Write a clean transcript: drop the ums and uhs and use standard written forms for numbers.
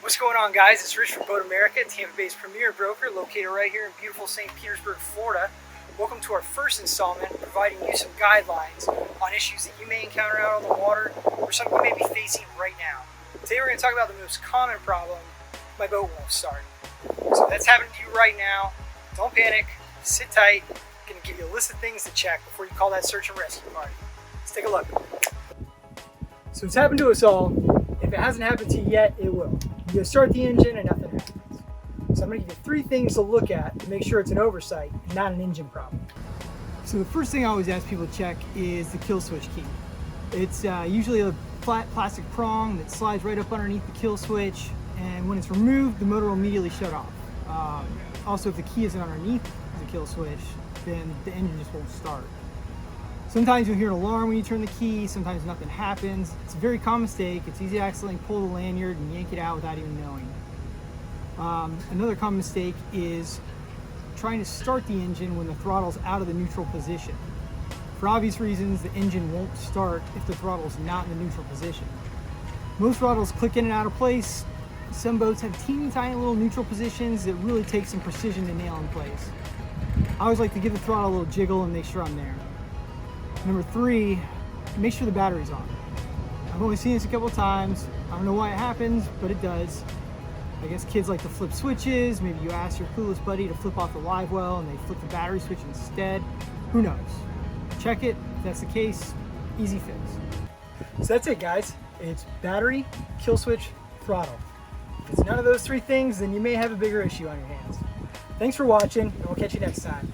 What's going on, guys? It's Rich from Boat America, Tampa-based premier broker located right here in beautiful St. Petersburg, Florida. Welcome to our first installment, providing you some guidelines on issues that you may encounter out on the water or something you may be facing right now. Today we're going to talk about the most common problem: my boat won't start. So if that's happening to you right now, don't panic, sit tight. I'm going to give you a list of things to check before you call that search and rescue party. Let's take a look. So it's happened to us all. If it hasn't happened to you yet, it will. You start the engine and nothing happens. So I'm going to give you 3 things to look at to make sure it's an oversight and not an engine problem. So the first thing I always ask people to check is the kill switch key. It's usually a flat plastic prong that slides right up underneath the kill switch, and when it's removed, the motor will immediately shut off. Also, if the key isn't underneath the kill switch, then the engine just won't start. Sometimes you'll hear an alarm when you turn the key, sometimes nothing happens. It's a very common mistake. It's easy to accidentally pull the lanyard and yank it out without even knowing. Another common mistake is trying to start the engine when the throttle's out of the neutral position. For obvious reasons, the engine won't start if the throttle's not in the neutral position. Most throttles click in and out of place. Some boats have teeny tiny little neutral positions that really take some precision to nail in place. I always like to give the throttle a little jiggle and make sure I'm there. Number 3, make sure the battery's on. I've only seen this a couple of times. I don't know why it happens, but it does. I guess kids like to flip switches. Maybe you ask your clueless buddy to flip off the live well and they flip the battery switch instead. Who knows? Check it. If that's the case, easy fix. So that's it, guys. It's battery, kill switch, throttle. If it's none of those 3 things, then you may have a bigger issue on your hands. Thanks for watching, and we'll catch you next time.